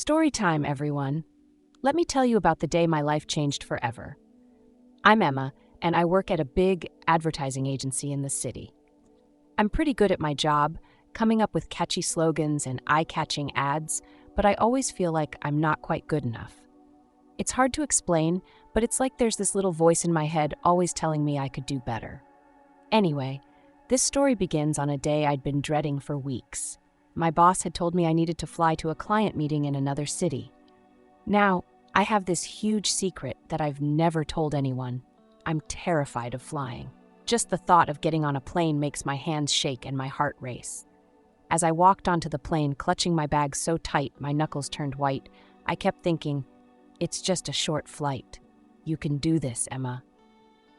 Story time, everyone. Let me tell you about the day my life changed forever. I'm Emma, and I work at a big advertising agency in the city. I'm pretty good at my job, coming up with catchy slogans and eye-catching ads, but I always feel like I'm not quite good enough. It's hard to explain, but it's like there's this little voice in my head always telling me I could do better. Anyway, this story begins on a day I'd been dreading for weeks. My boss had told me I needed to fly to a client meeting in another city. Now, I have this huge secret that I've never told anyone. I'm terrified of flying. Just the thought of getting on a plane makes my hands shake and my heart race. As I walked onto the plane, clutching my bag so tight my knuckles turned white, I kept thinking, it's just a short flight. You can do this, Emma.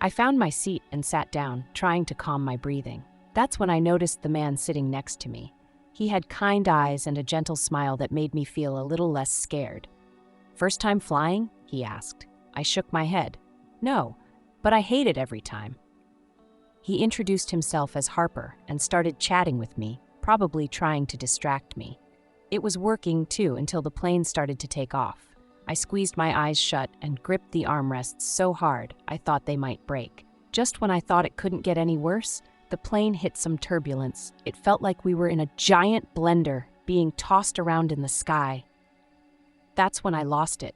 I found my seat and sat down, trying to calm my breathing. That's when I noticed the man sitting next to me. He had kind eyes and a gentle smile that made me feel a little less scared. "First time flying?" he asked. I shook my head. "No, but I hate it every time." He introduced himself as Harper and started chatting with me, probably trying to distract me. It was working, too, until the plane started to take off. I squeezed my eyes shut and gripped the armrests so hard I thought they might break. Just when I thought it couldn't get any worse, the plane hit some turbulence. It felt like we were in a giant blender being tossed around in the sky. That's when I lost it.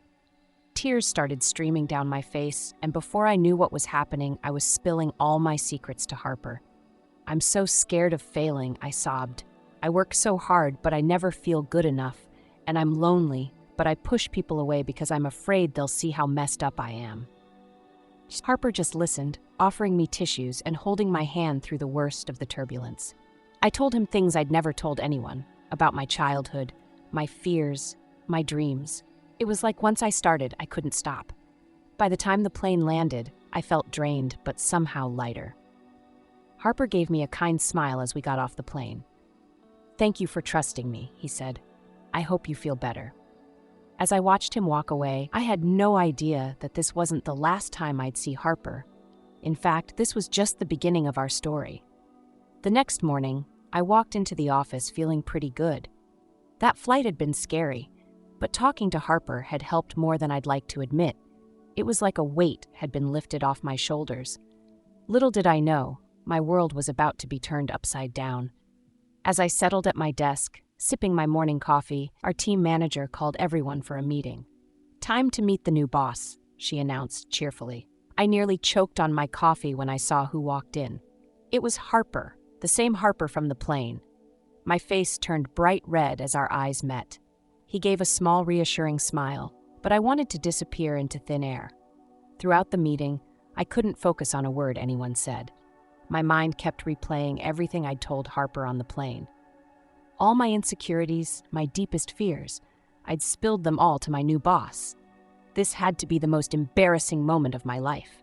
Tears started streaming down my face, and before I knew what was happening, I was spilling all my secrets to Harper. "I'm so scared of failing," I sobbed. "I work so hard, but I never feel good enough, and I'm lonely, but I push people away because I'm afraid they'll see how messed up I am." Harper just listened, offering me tissues and holding my hand through the worst of the turbulence. I told him things I'd never told anyone, about my childhood, my fears, my dreams. It was like once I started, I couldn't stop. By the time the plane landed, I felt drained, but somehow lighter. Harper gave me a kind smile as we got off the plane. "Thank you for trusting me," he said. "I hope you feel better." As I watched him walk away, I had no idea that this wasn't the last time I'd see Harper. In fact, this was just the beginning of our story. The next morning, I walked into the office feeling pretty good. That flight had been scary, but talking to Harper had helped more than I'd like to admit. It was like a weight had been lifted off my shoulders. Little did I know, my world was about to be turned upside down. As I settled at my desk, sipping my morning coffee, our team manager called everyone for a meeting. "Time to meet the new boss," she announced cheerfully. I nearly choked on my coffee when I saw who walked in. It was Harper, the same Harper from the plane. My face turned bright red as our eyes met. He gave a small, reassuring smile, but I wanted to disappear into thin air. Throughout the meeting, I couldn't focus on a word anyone said. My mind kept replaying everything I'd told Harper on the plane. All my insecurities, my deepest fears, I'd spilled them all to my new boss. This had to be the most embarrassing moment of my life.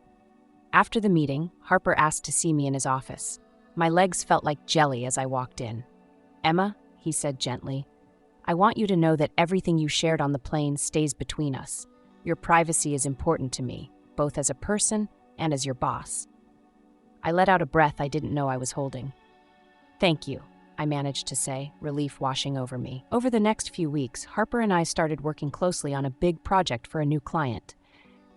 After the meeting, Harper asked to see me in his office. My legs felt like jelly as I walked in. "Emma," he said gently, "I want you to know that everything you shared on the plane stays between us. Your privacy is important to me, both as a person and as your boss." I let out a breath I didn't know I was holding. "Thank you," I managed to say, relief washing over me. Over the next few weeks, Harper and I started working closely on a big project for a new client.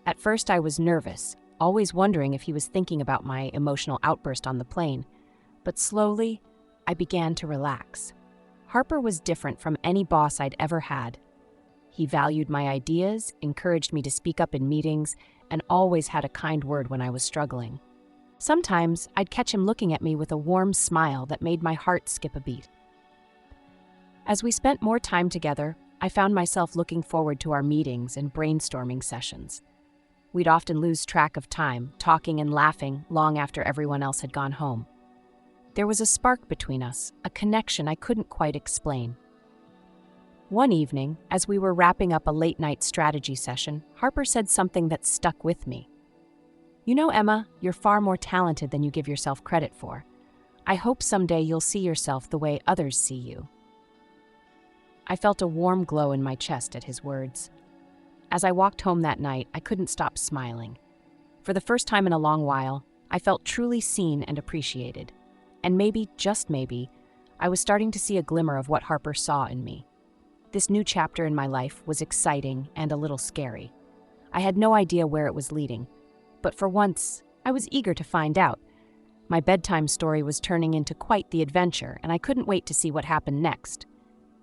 At first, I was nervous, always wondering if he was thinking about my emotional outburst on the plane. But slowly, I began to relax. Harper was different from any boss I'd ever had. He valued my ideas, encouraged me to speak up in meetings, and always had a kind word when I was struggling. Sometimes, I'd catch him looking at me with a warm smile that made my heart skip a beat. As we spent more time together, I found myself looking forward to our meetings and brainstorming sessions. We'd often lose track of time, talking and laughing long after everyone else had gone home. There was a spark between us, a connection I couldn't quite explain. One evening, as we were wrapping up a late-night strategy session, Harper said something that stuck with me. "You know, Emma, you're far more talented than you give yourself credit for. I hope someday you'll see yourself the way others see you." I felt a warm glow in my chest at his words. As I walked home that night, I couldn't stop smiling. For the first time in a long while, I felt truly seen and appreciated. And maybe, just maybe, I was starting to see a glimmer of what Harper saw in me. This new chapter in my life was exciting and a little scary. I had no idea where it was leading, but for once, I was eager to find out. My bedtime story was turning into quite the adventure, and I couldn't wait to see what happened next.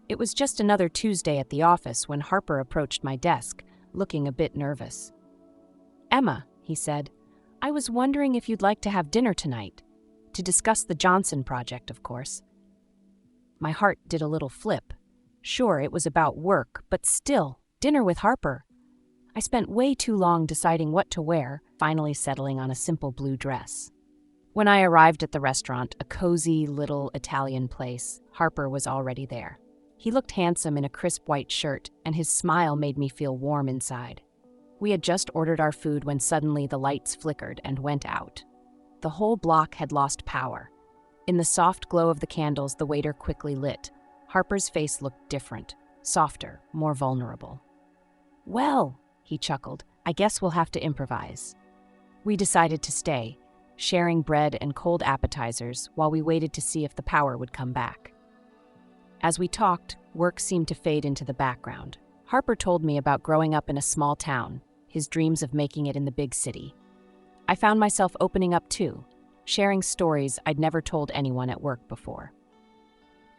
It was just another Tuesday at the office when Harper approached my desk, looking a bit nervous. "Emma," he said, "I was wondering if you'd like to have dinner tonight. To discuss the Johnson project, of course." My heart did a little flip. Sure, it was about work, but still, dinner with Harper. I spent way too long deciding what to wear, finally settling on a simple blue dress. When I arrived at the restaurant, a cozy little Italian place, Harper was already there. He looked handsome in a crisp white shirt, and his smile made me feel warm inside. We had just ordered our food when suddenly the lights flickered and went out. The whole block had lost power. In the soft glow of the candles the waiter quickly lit, Harper's face looked different, softer, more vulnerable. "Well," he chuckled, "I guess we'll have to improvise." We decided to stay, sharing bread and cold appetizers while we waited to see if the power would come back. As we talked, work seemed to fade into the background. Harper told me about growing up in a small town, his dreams of making it in the big city. I found myself opening up too, sharing stories I'd never told anyone at work before.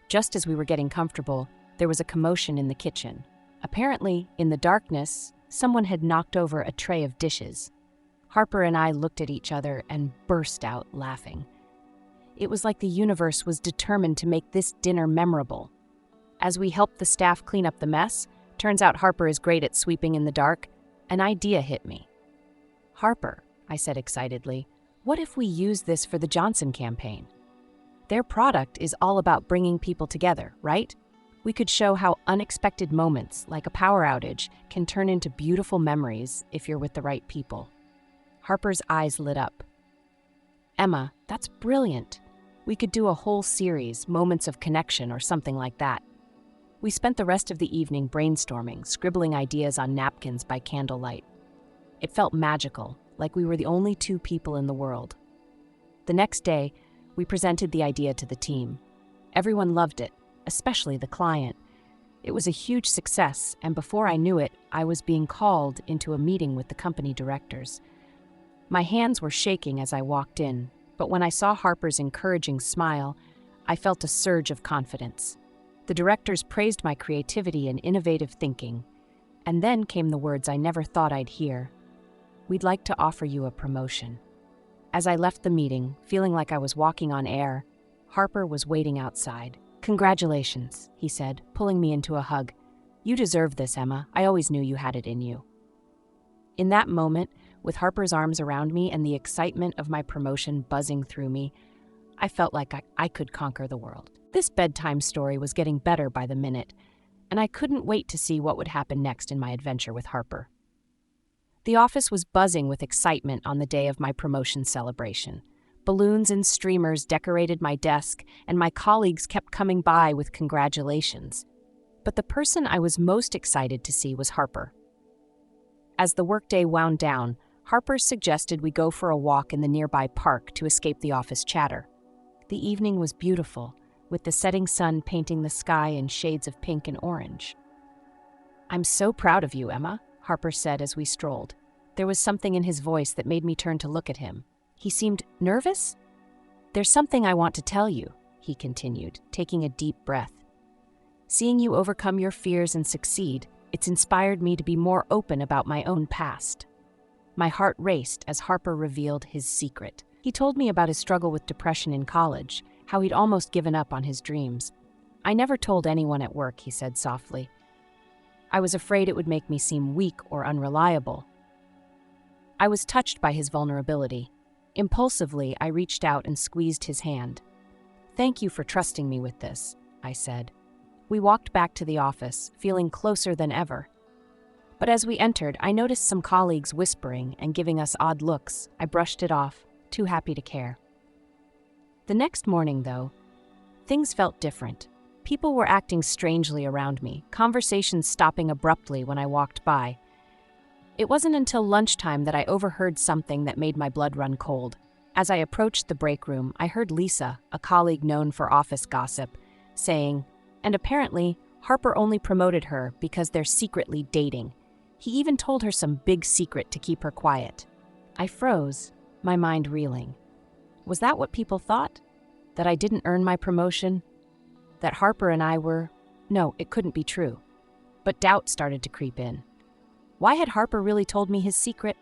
Just as we were getting comfortable, there was a commotion in the kitchen. Apparently, in the darkness, someone had knocked over a tray of dishes. Harper and I looked at each other and burst out laughing. It was like the universe was determined to make this dinner memorable. As we helped the staff clean up the mess, turns out Harper is great at sweeping in the dark, an idea hit me. "Harper," I said excitedly, "what if we use this for the Johnson campaign? Their product is all about bringing people together, right? We could show how unexpected moments, like a power outage, can turn into beautiful memories if you're with the right people." Harper's eyes lit up. "Emma, that's brilliant. We could do a whole series, Moments of Connection or something like that." We spent the rest of the evening brainstorming, scribbling ideas on napkins by candlelight. It felt magical, like we were the only two people in the world. The next day, we presented the idea to the team. Everyone loved it, especially the client. It was a huge success, and before I knew it, I was being called into a meeting with the company directors. My hands were shaking as I walked in, but when I saw Harper's encouraging smile, I felt a surge of confidence. The directors praised my creativity and innovative thinking, and then came the words I never thought I'd hear. "We'd like to offer you a promotion." As I left the meeting, feeling like I was walking on air, Harper was waiting outside. "Congratulations," he said, pulling me into a hug. "You deserve this, Emma. I always knew you had it in you." In that moment, with Harper's arms around me and the excitement of my promotion buzzing through me, I felt like I could conquer the world. This bedtime story was getting better by the minute, and I couldn't wait to see what would happen next in my adventure with Harper. The office was buzzing with excitement on the day of my promotion celebration. Balloons and streamers decorated my desk, and my colleagues kept coming by with congratulations. But the person I was most excited to see was Harper. As the workday wound down, Harper suggested we go for a walk in the nearby park to escape the office chatter. The evening was beautiful, with the setting sun painting the sky in shades of pink and orange. "I'm so proud of you, Emma," Harper said as we strolled. There was something in his voice that made me turn to look at him. He seemed nervous. "There's something I want to tell you," he continued, taking a deep breath. "Seeing you overcome your fears and succeed, it's inspired me to be more open about my own past." My heart raced as Harper revealed his secret. He told me about his struggle with depression in college, how he'd almost given up on his dreams. "I never told anyone at work," he said softly. "I was afraid it would make me seem weak or unreliable." I was touched by his vulnerability. Impulsively, I reached out and squeezed his hand. "Thank you for trusting me with this," I said. We walked back to the office, feeling closer than ever. But as we entered, I noticed some colleagues whispering and giving us odd looks. I brushed it off, too happy to care. The next morning, though, things felt different. People were acting strangely around me, conversations stopping abruptly when I walked by. It wasn't until lunchtime that I overheard something that made my blood run cold. As I approached the break room, I heard Lisa, a colleague known for office gossip, saying, "And apparently, Harper only promoted her because they're secretly dating. He even told her some big secret to keep her quiet. I froze, my mind reeling. Was that what people thought? That I didn't earn my promotion? That Harper and I were... No, it couldn't be true. But doubt started to creep in. Why had Harper really told me his secret?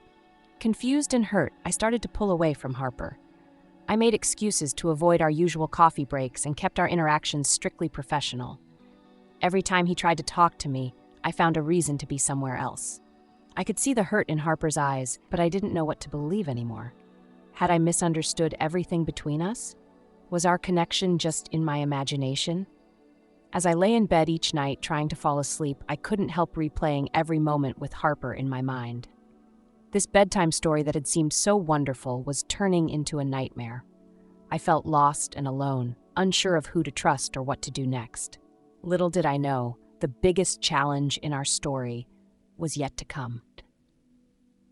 Confused and hurt, I started to pull away from Harper. I made excuses to avoid our usual coffee breaks and kept our interactions strictly professional. Every time he tried to talk to me, I found a reason to be somewhere else. I could see the hurt in Harper's eyes, but I didn't know what to believe anymore. Had I misunderstood everything between us? Was our connection just in my imagination? As I lay in bed each night trying to fall asleep, I couldn't help replaying every moment with Harper in my mind. This bedtime story that had seemed so wonderful was turning into a nightmare. I felt lost and alone, unsure of who to trust or what to do next. Little did I know, the biggest challenge in our story was yet to come.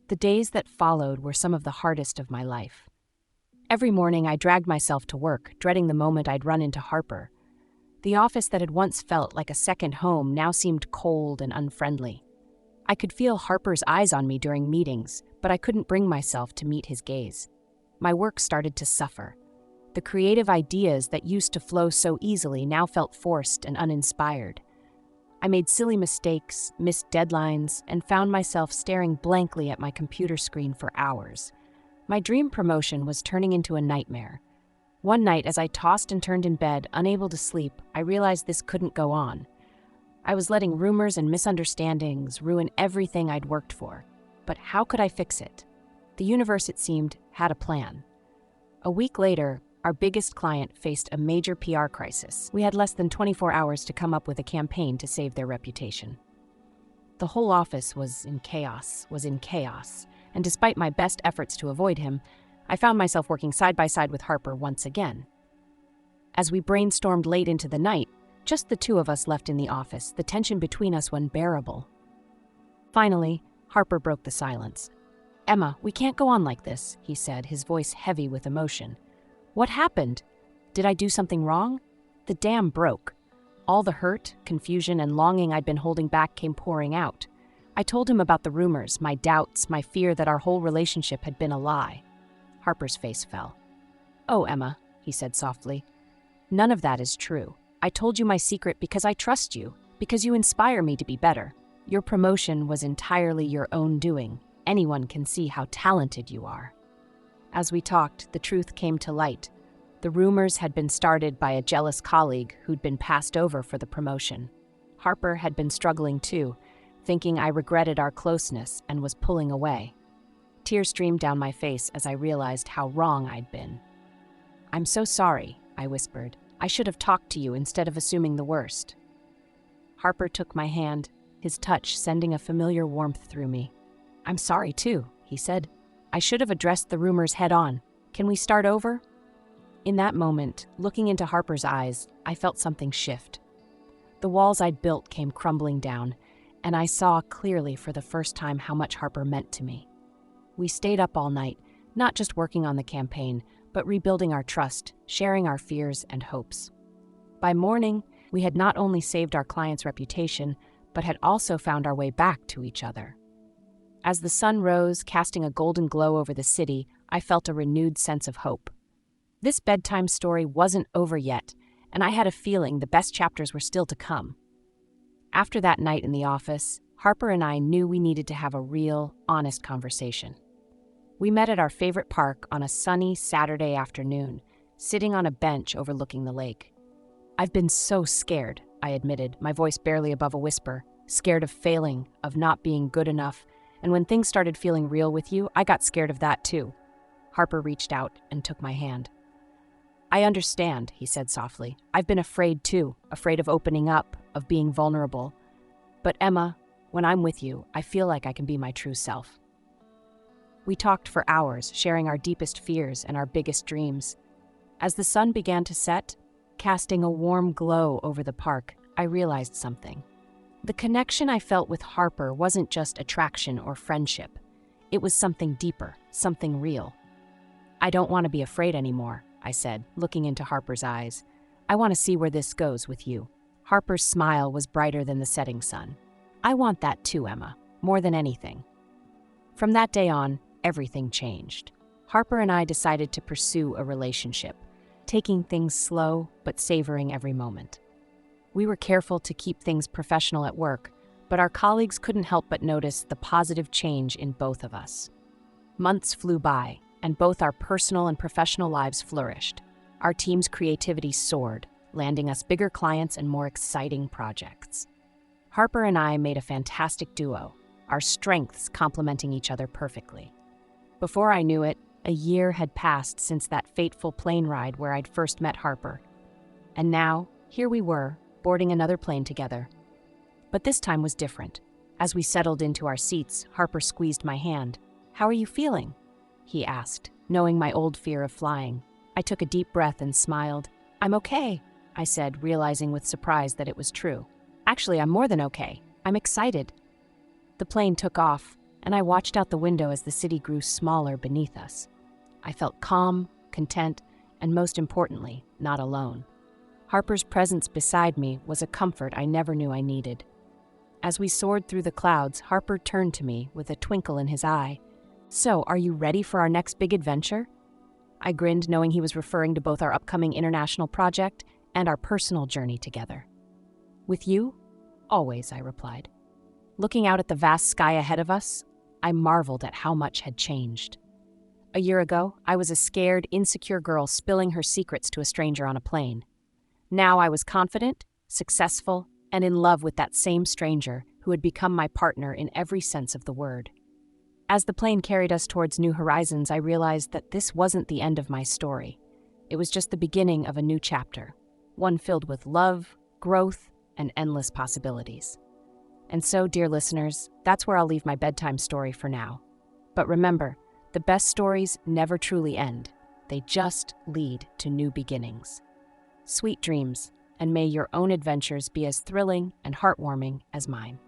The days that followed were some of the hardest of my life. Every morning I dragged myself to work, dreading the moment I'd run into Harper. The office that had once felt like a second home now seemed cold and unfriendly. I could feel Harper's eyes on me during meetings, but I couldn't bring myself to meet his gaze. My work started to suffer. The creative ideas that used to flow so easily now felt forced and uninspired. I made silly mistakes, missed deadlines, and found myself staring blankly at my computer screen for hours. My dream promotion was turning into a nightmare. One night, as I tossed and turned in bed, unable to sleep, I realized this couldn't go on. I was letting rumors and misunderstandings ruin everything I'd worked for. But how could I fix it? The universe, it seemed, had a plan. A week later, our biggest client faced a major PR crisis. We had less than 24 hours to come up with a campaign to save their reputation. The whole office was in chaos, and despite my best efforts to avoid him, I found myself working side by side with Harper once again. As we brainstormed late into the night, just the two of us left in the office, the tension between us was unbearable. Finally, Harper broke the silence. "Emma, we can't go on like this," he said, his voice heavy with emotion. "What happened? Did I do something wrong?" The dam broke. All the hurt, confusion, and longing I'd been holding back came pouring out. I told him about the rumors, my doubts, my fear that our whole relationship had been a lie. Harper's face fell. "Oh, Emma," he said softly, "none of that is true. I told you my secret because I trust you, because you inspire me to be better. Your promotion was entirely your own doing. Anyone can see how talented you are." As we talked, the truth came to light. The rumors had been started by a jealous colleague who'd been passed over for the promotion. Harper had been struggling too, thinking I regretted our closeness and was pulling away. Tears streamed down my face as I realized how wrong I'd been. "I'm so sorry," I whispered. "I should have talked to you instead of assuming the worst." Harper took my hand, his touch sending a familiar warmth through me. "I'm sorry too," he said. "I should have addressed the rumors head on. Can we start over?" In that moment, looking into Harper's eyes, I felt something shift. The walls I'd built came crumbling down, and I saw clearly for the first time how much Harper meant to me. We stayed up all night, not just working on the campaign, but rebuilding our trust, sharing our fears and hopes. By morning, we had not only saved our client's reputation, but had also found our way back to each other. As the sun rose, casting a golden glow over the city, I felt a renewed sense of hope. This bedtime story wasn't over yet, and I had a feeling the best chapters were still to come. After that night in the office, Harper and I knew we needed to have a real, honest conversation. We met at our favorite park on a sunny Saturday afternoon, sitting on a bench overlooking the lake. "I've been so scared," I admitted, my voice barely above a whisper, "scared of failing, of not being good enough, and when things started feeling real with you, I got scared of that too." Harper reached out and took my hand. "I understand," he said softly. "I've been afraid too, afraid of opening up, of being vulnerable. But Emma, when I'm with you, I feel like I can be my true self." We talked for hours, sharing our deepest fears and our biggest dreams. As the sun began to set, casting a warm glow over the park, I realized something. The connection I felt with Harper wasn't just attraction or friendship. It was something deeper, something real. "I don't want to be afraid anymore," I said, looking into Harper's eyes. "I want to see where this goes with you." Harper's smile was brighter than the setting sun. I want that too, Emma, more than anything. From that day on, everything changed. Harper and I decided to pursue a relationship, taking things slow but savoring every moment. We were careful to keep things professional at work, but our colleagues couldn't help but notice the positive change in both of us. Months flew by, and both our personal and professional lives flourished. Our team's creativity soared, landing us bigger clients and more exciting projects. Harper and I made a fantastic duo, our strengths complementing each other perfectly. Before I knew it, a year had passed since that fateful plane ride where I'd first met Harper. And now, here we were, boarding another plane together. But this time was different. As we settled into our seats, Harper squeezed my hand. "How are you feeling?" he asked, knowing my old fear of flying. I took a deep breath and smiled. "I'm okay," I said, realizing with surprise that it was true. "Actually, I'm more than okay. I'm excited." The plane took off, and I watched out the window as the city grew smaller beneath us. I felt calm, content, and most importantly, not alone. Harper's presence beside me was a comfort I never knew I needed. As we soared through the clouds, Harper turned to me with a twinkle in his eye. "So, are you ready for our next big adventure?" I grinned, knowing he was referring to both our upcoming international project and our personal journey together. "With you? Always," I replied. Looking out at the vast sky ahead of us, I marveled at how much had changed. A year ago, I was a scared, insecure girl spilling her secrets to a stranger on a plane. Now I was confident, successful, and in love with that same stranger who had become my partner in every sense of the word. As the plane carried us towards new horizons, I realized that this wasn't the end of my story. It was just the beginning of a new chapter, one filled with love, growth, and endless possibilities. And so, dear listeners, that's where I'll leave my bedtime story for now. But remember, the best stories never truly end. They just lead to new beginnings. Sweet dreams, and may your own adventures be as thrilling and heartwarming as mine.